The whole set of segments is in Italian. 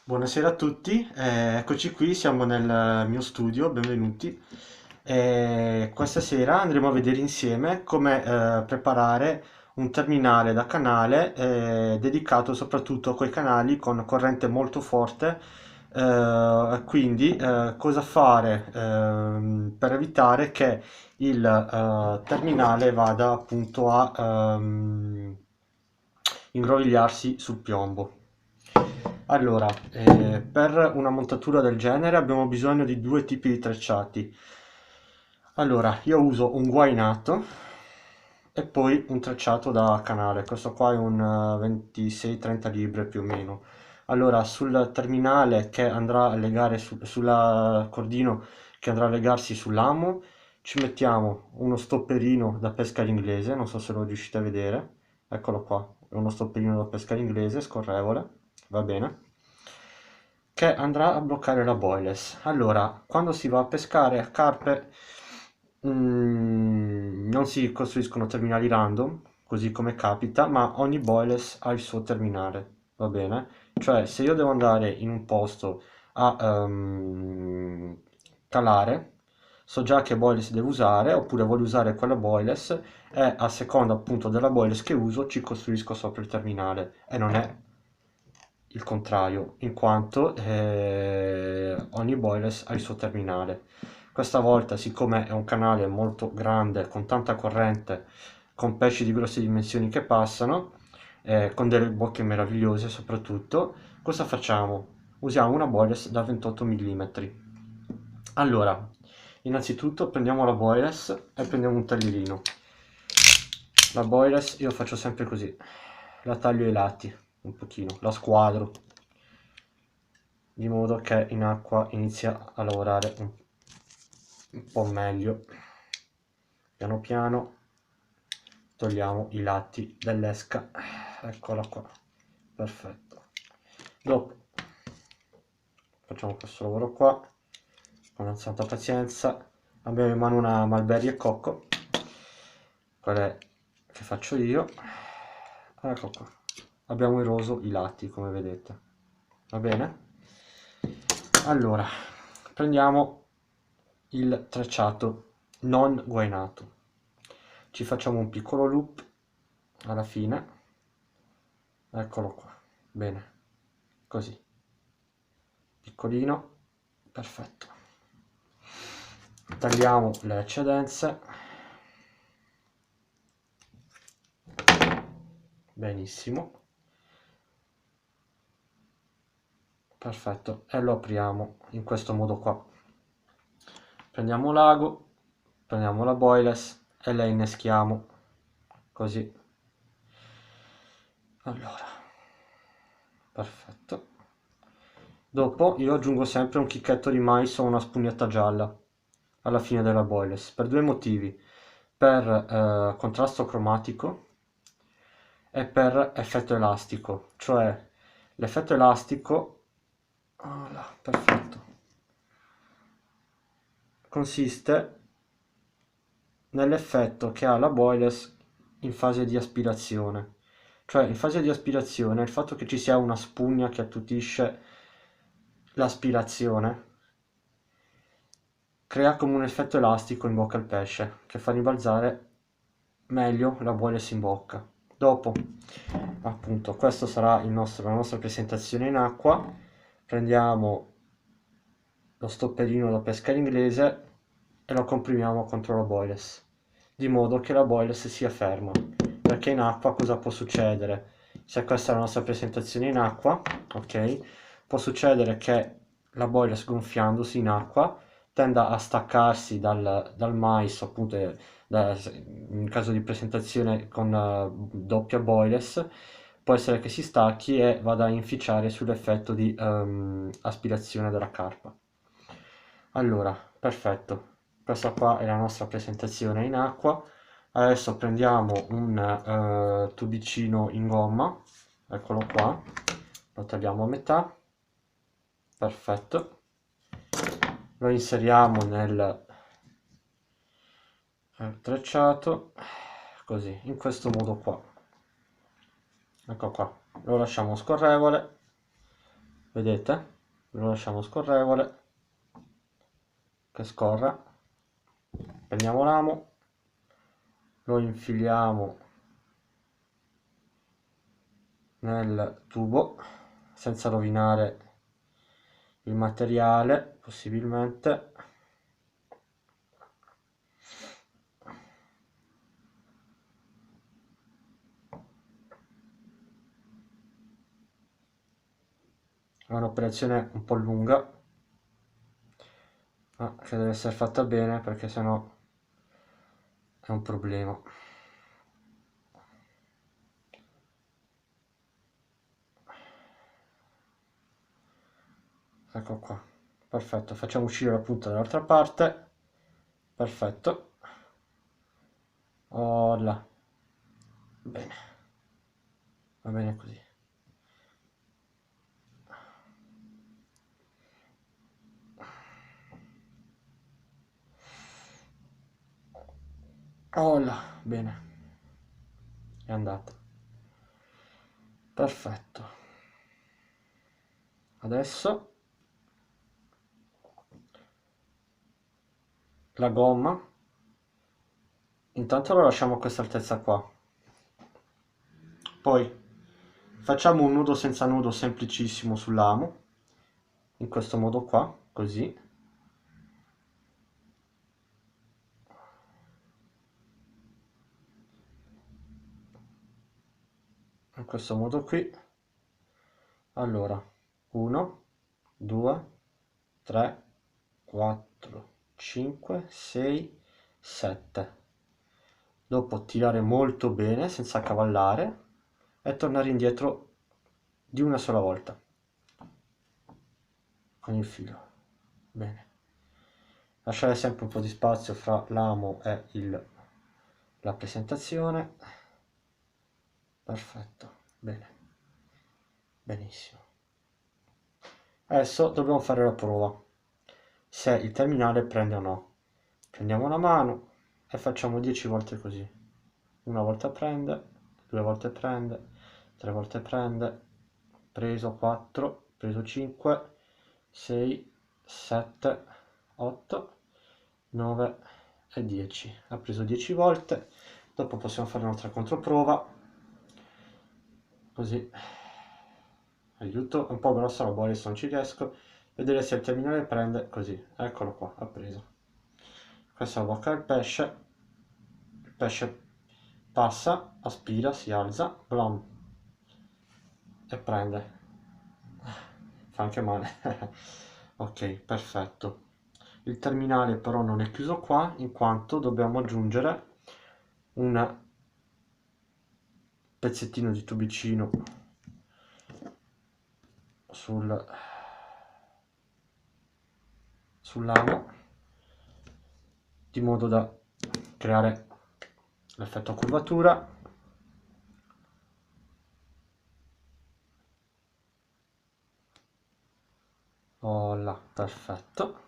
Buonasera a tutti, eccoci qui, siamo nel mio studio, benvenuti. Questa sera andremo a vedere insieme come preparare un terminale da canale dedicato soprattutto a quei canali con corrente molto forte, quindi cosa fare per evitare che il terminale vada appunto a ingrovigliarsi sul piombo. Allora, per una montatura del genere abbiamo bisogno di due tipi di tracciati. Allora, io uso un guainato e poi un tracciato da canale. Questo qua è un 26-30 libbre più o meno. Allora, sul terminale che andrà a legare sulla cordino che andrà a legarsi sull'amo, ci mettiamo uno stopperino da pesca inglese, non so se lo riuscite a vedere. Eccolo qua, è uno stopperino da pesca inglese scorrevole, va bene, che andrà a bloccare la boyless. Allora, quando si va a pescare a carpe, non si costruiscono terminali random, così come capita, ma ogni boyless ha il suo terminale, va bene? Cioè, se io devo andare in un posto a calare, so già che boyless devo usare, oppure voglio usare quella boyless e a seconda appunto della boyless che uso ci costruisco sopra il terminale e non è il contrario, in quanto ogni boyless ha il suo terminale. Questa volta, siccome è un canale molto grande, con tanta corrente, con pesci di grosse dimensioni che passano, con delle bocche meravigliose soprattutto, cosa facciamo? Usiamo una boyless da 28 mm. Allora, innanzitutto prendiamo la boyless e prendiamo un taglierino. La boyless io faccio sempre così, la taglio ai lati un pochino, la squadro, di modo che in acqua inizia a lavorare un po' meglio. Piano piano togliamo i lati dell'esca, eccola qua, perfetto. Dopo facciamo questo lavoro qua con santa pazienza. Abbiamo in mano una Mulberry e cocco, quella che faccio io, ecco qua. Abbiamo eroso i lati, come vedete, va bene? Allora, prendiamo il tracciato non guainato, ci facciamo un piccolo loop alla fine, eccolo qua, bene, così, piccolino, perfetto. Tagliamo le eccedenze, benissimo, perfetto, e lo apriamo in questo modo qua. Prendiamo l'ago, prendiamo la boyless e la inneschiamo così. Allora, perfetto. Dopo io aggiungo sempre un chicchetto di mais o una spugnetta gialla alla fine della boyless per due motivi: per contrasto cromatico e per effetto elastico. Cioè, l'effetto elastico, ah là, perfetto, consiste nell'effetto che ha la boyless in fase di aspirazione. Cioè, in fase di aspirazione, il fatto che ci sia una spugna che attutisce l'aspirazione crea come un effetto elastico in bocca al pesce, che fa ribalzare meglio la boyless in bocca. Dopo, appunto, questo sarà la nostra presentazione in acqua. Prendiamo lo stopperino da pesca inglese e lo comprimiamo contro la boyless, di modo che la boyless sia ferma. Perché in acqua cosa può succedere? Se questa è la nostra presentazione in acqua, ok? Può succedere che la boyless gonfiandosi in acqua tenda a staccarsi dal mais, appunto in caso di presentazione con doppia boyless, può essere che si stacchi e vada a inficiare sull'effetto di aspirazione della carpa. Allora, perfetto, questa qua è la nostra presentazione in acqua. Adesso prendiamo un tubicino in gomma, eccolo qua, lo tagliamo a metà, perfetto, lo inseriamo nel tracciato, così, in questo modo qua, ecco qua, lo lasciamo scorrevole, vedete? Lo lasciamo scorrevole, che scorra. Prendiamo l'amo, lo infiliamo nel tubo senza rovinare il materiale, possibilmente. È un'operazione un po' lunga, ma che deve essere fatta bene, perché sennò è un problema. Ecco qua, perfetto. Facciamo uscire la punta dall'altra parte, perfetto. Oh là, bene, va bene così. Oh là, bene, è andata. Perfetto. Adesso la gomma, intanto lo lasciamo a questa altezza qua. Poi facciamo un nudo senza nudo semplicissimo sull'amo, in questo modo qua, così. In questo modo qui. Allora, 1, 2, 3, 4, 5, 6, 7. Dopo tirare molto bene senza accavallare e tornare indietro di una sola volta con il filo. Bene. Lasciare sempre un po' di spazio fra l'amo e la presentazione. Perfetto, bene, benissimo. Adesso dobbiamo fare la prova se il terminale prende o no. Prendiamo una mano e facciamo 10 volte così. Una volta prende, 2 volte prende, 3 volte prende, preso 4, preso 5, 6, 7, 8, 9 e 10. Ha preso 10 volte. Dopo possiamo fare un'altra controprova, così. Aiuto, è un po' grossa la bolla, adesso non ci riesco. Vedere se il terminale prende, così. Eccolo qua, ha preso. Questa è la bocca del pesce. Il pesce passa, aspira, si alza, blom, e prende. Fa anche male. Ok, perfetto. Il terminale però non è chiuso qua, in quanto dobbiamo aggiungere un pezzettino di tubicino sull'amo, di modo da creare l'effetto curvatura. Oh là, perfetto.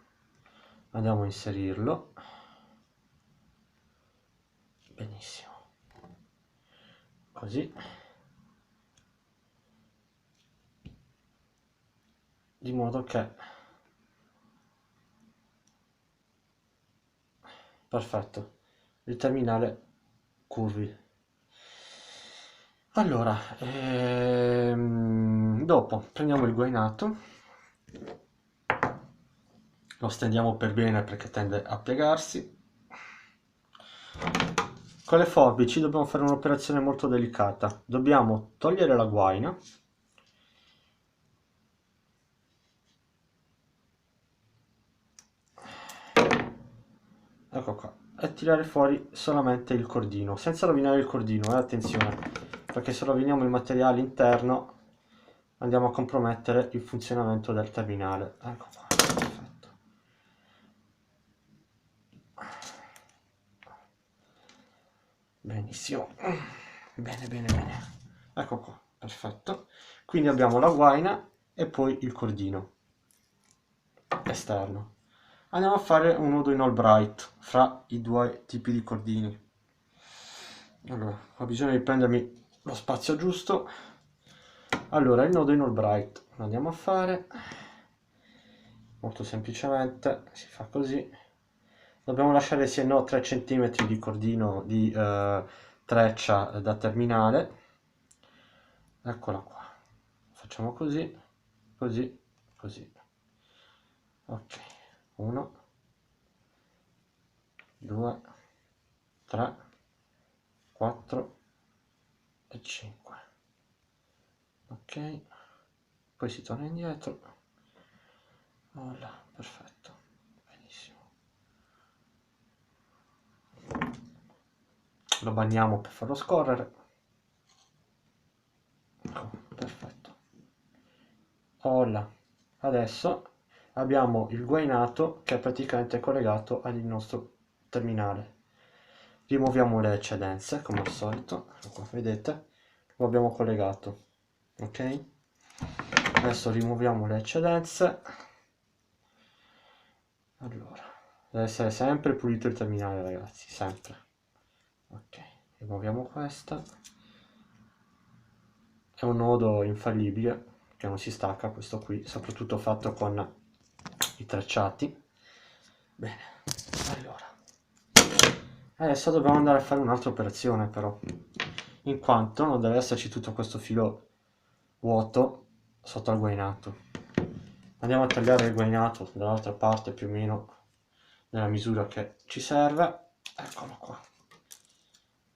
Andiamo a inserirlo. Benissimo. Così. Di modo che... Perfetto. Il terminale curvi. Allora, dopo prendiamo il guainato, lo stendiamo per bene perché tende a piegarsi. Con le forbici dobbiamo fare un'operazione molto delicata. Dobbiamo togliere la guaina, ecco qua, e tirare fuori solamente il cordino, senza rovinare il cordino, attenzione, perché se roviniamo il materiale interno andiamo a compromettere il funzionamento del terminale. Ecco qua, perfetto. Benissimo, bene bene bene, ecco qua, perfetto. Quindi abbiamo la guaina e poi il cordino esterno. Andiamo a fare un nodo in Albright fra i due tipi di cordini. Allora, ho bisogno di prendermi lo spazio giusto, Allora, il nodo in Albright lo andiamo a fare molto semplicemente, si fa così. Dobbiamo lasciare sì e no 3 cm di cordino di treccia da terminale. Eccola qua. Facciamo così, così, così. Ok, 1, 2, 3, 4 e 5. Ok, poi si torna indietro. Voilà, perfetto, benissimo. Lo bagniamo per farlo scorrere. Ecco, perfetto. Voilà, adesso abbiamo il guainato che è praticamente collegato al nostro terminale. Rimuoviamo le eccedenze come al solito, ecco qua, vedete? Lo abbiamo collegato, ok? Adesso rimuoviamo le eccedenze. Allora, deve essere sempre pulito il terminale, ragazzi, sempre. Ok, rimuoviamo questa. È un nodo infallibile che non si stacca, questo qui, soprattutto fatto con i tracciati. Bene, allora adesso dobbiamo andare a fare un'altra operazione però, in quanto non deve esserci tutto questo filo vuoto sotto al guainato. Andiamo a tagliare il guainato dall'altra parte più o meno nella misura che ci serve. Eccolo qua.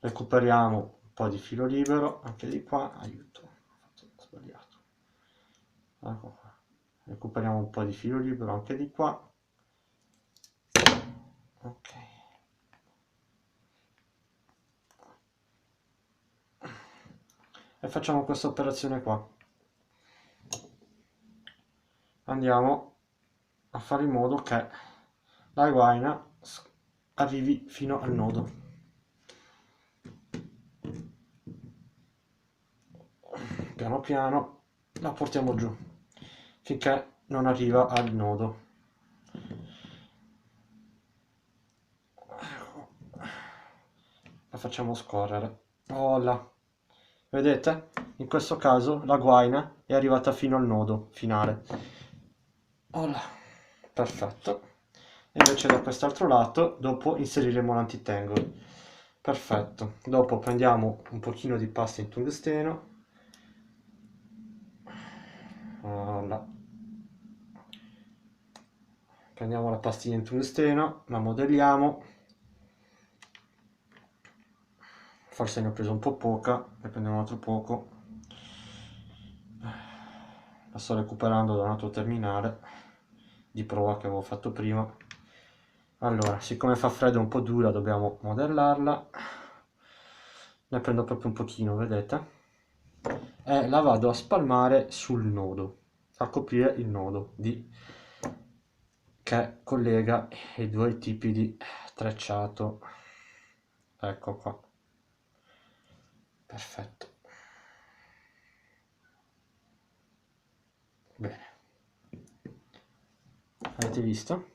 Recuperiamo un po' di filo libero anche di qua. Aiuto, ho sbagliato. Ecco qua. Recuperiamo un po' di filo libero anche di qua. Ok. E facciamo questa operazione qua. Andiamo a fare in modo che la guaina arrivi fino al nodo. Piano piano la portiamo giù finché non arriva al nodo. La facciamo scorrere. Oh là. Vedete? In questo caso la guaina è arrivata fino al nodo finale. Oh là. Perfetto. Invece da quest'altro lato dopo inseriremo l'antitangle. Perfetto. Dopo prendiamo un pochino di pasta in tungsteno. Voilà. Prendiamo la pastiglia in tungsteno, la modelliamo. Forse ne ho preso un po' poca, ne prendiamo un altro poco. La sto recuperando da un altro terminale di prova che avevo fatto prima. Allora, siccome fa freddo e un po' dura, dobbiamo modellarla. Ne prendo proprio un pochino, vedete? E la vado a spalmare sul nodo, a coprire il nodo che collega i due tipi di tracciato. Ecco qua. Perfetto. Bene. Avete visto?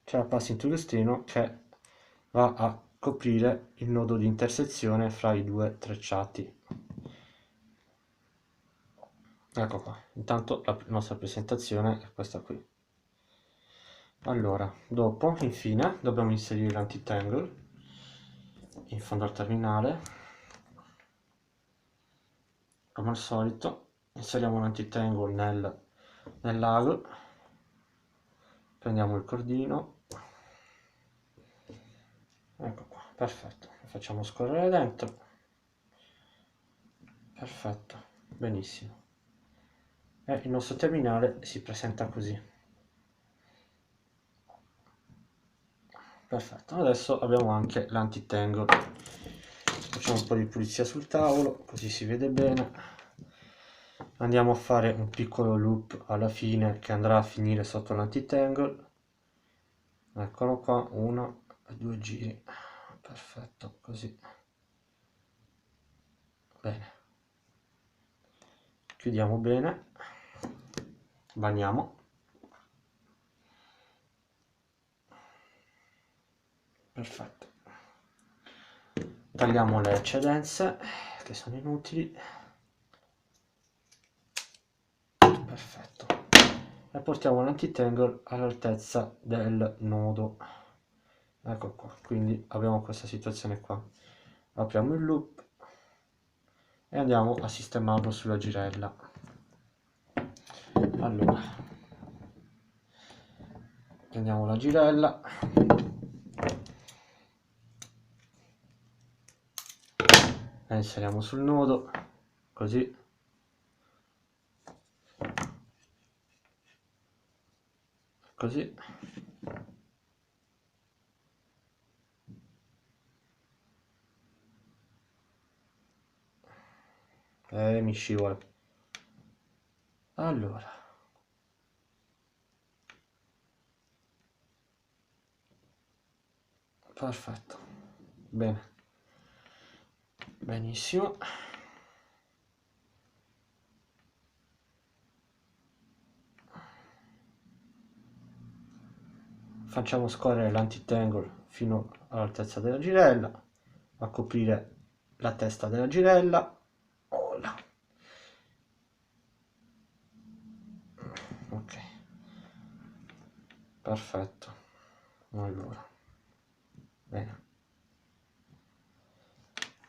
C'è la pasta in tungsteno che va a coprire il nodo di intersezione fra i due tracciati. Ecco qua. Intanto la nostra presentazione è questa qui. Allora, dopo, infine, dobbiamo inserire l'antitangle in fondo al terminale. Come al solito, inseriamo l'antitangle nel lago, prendiamo il cordino, ecco qua, perfetto, lo facciamo scorrere dentro, perfetto, benissimo. E il nostro terminale si presenta così. Perfetto, adesso abbiamo anche l'antitangle. Facciamo un po' di pulizia sul tavolo, così si vede bene. Andiamo a fare un piccolo loop alla fine che andrà a finire sotto l'antitangle. Eccolo qua, 1 e 2 giri. Perfetto, così. Bene. Chiudiamo bene. Bagniamo. Perfetto. Tagliamo le eccedenze che sono inutili. perfetto, e portiamo l'anti-tangle all'altezza del nodo. Ecco qua, quindi abbiamo questa situazione qua. Apriamo il loop e andiamo a sistemarlo sulla girella. Allora, prendiamo la girella, la inseriamo sul nodo, così. Così. Mi scivola. Allora. Perfetto. Bene. Benissimo. Facciamo scorrere l'anti-tangle fino all'altezza della girella, a coprire la testa della girella. Oh là. Ok. Perfetto. Allora. Bene.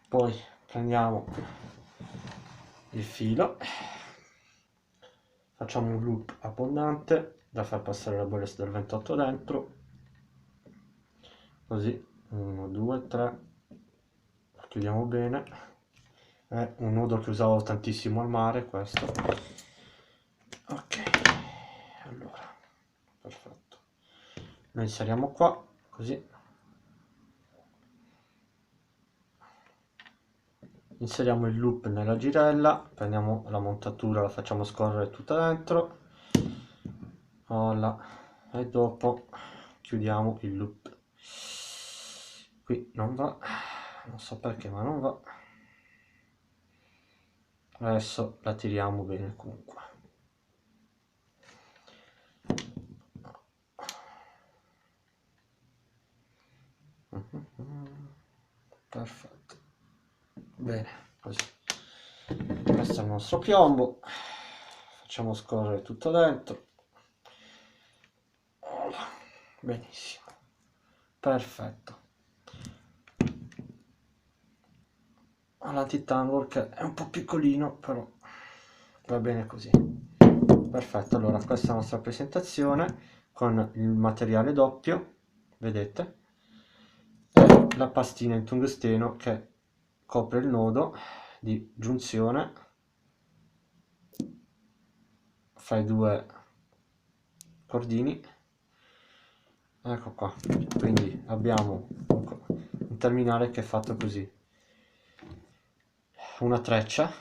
Poi prendiamo il filo, facciamo un loop abbondante da far passare la bolla del 28 dentro, così 1 2 3, chiudiamo bene. È un nodo che usavo tantissimo al mare questo. Ok, allora perfetto, lo inseriamo qua così. Inseriamo il loop nella girella, prendiamo la montatura, la facciamo scorrere tutta dentro, voilà, e dopo chiudiamo il loop. Qui non va, non so perché ma non va. Adesso la tiriamo bene comunque. Perfetto. Bene, così. Questo è il nostro piombo. Facciamo scorrere tutto dentro. Benissimo. Perfetto. L'anti-tangle che è un po' piccolino, però va bene così. Perfetto, allora questa è la nostra presentazione con il materiale doppio, vedete, e la pastina in tungsteno che copre il nodo di giunzione fra i due cordini. Ecco qua, quindi abbiamo un terminale che è fatto così, una treccia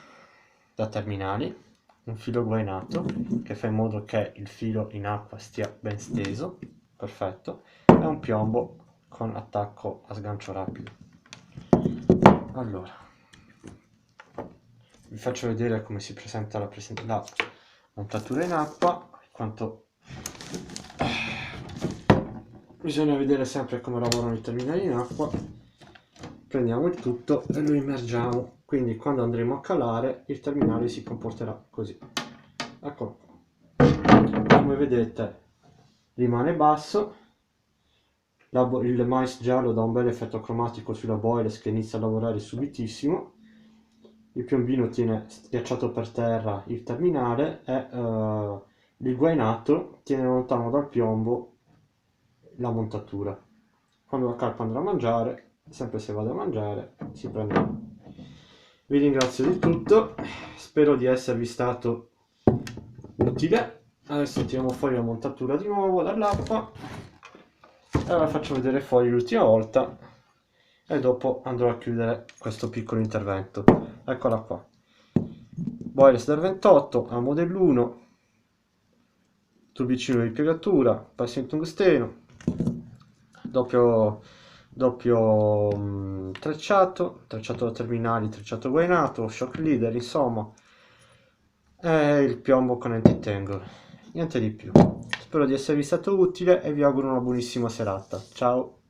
da terminali, un filo guainato che fa in modo che il filo in acqua stia ben steso, perfetto, e un piombo con attacco a sgancio rapido. Allora, vi faccio vedere come si presenta la montatura in acqua, quanto bisogna vedere sempre come lavorano i terminali in acqua. Prendiamo il tutto e lo immergiamo, quindi quando andremo a calare il terminale si comporterà così. Eccolo qua. Come vedete rimane basso, il mais giallo dà un bel effetto cromatico sulla boiler che inizia a lavorare subitissimo, il piombino tiene schiacciato per terra il terminale e il guainato tiene lontano dal piombo la montatura. Quando la carpa andrà a mangiare, sempre se vado a mangiare, si prenderà. Vi ringrazio di tutto, spero di esservi stato utile. Adesso tiriamo fuori la montatura di nuovo dall'acqua e la faccio vedere fuori l'ultima volta e dopo andrò a chiudere questo piccolo intervento. Eccola qua, boiler del 28 a modello 1, tubicino di piegatura, passo in tungsteno, doppio trecciato da terminali, trecciato guainato, shock leader, insomma, e il piombo con anti-tangle, niente di più. Spero di esservi stato utile e vi auguro una buonissima serata. Ciao!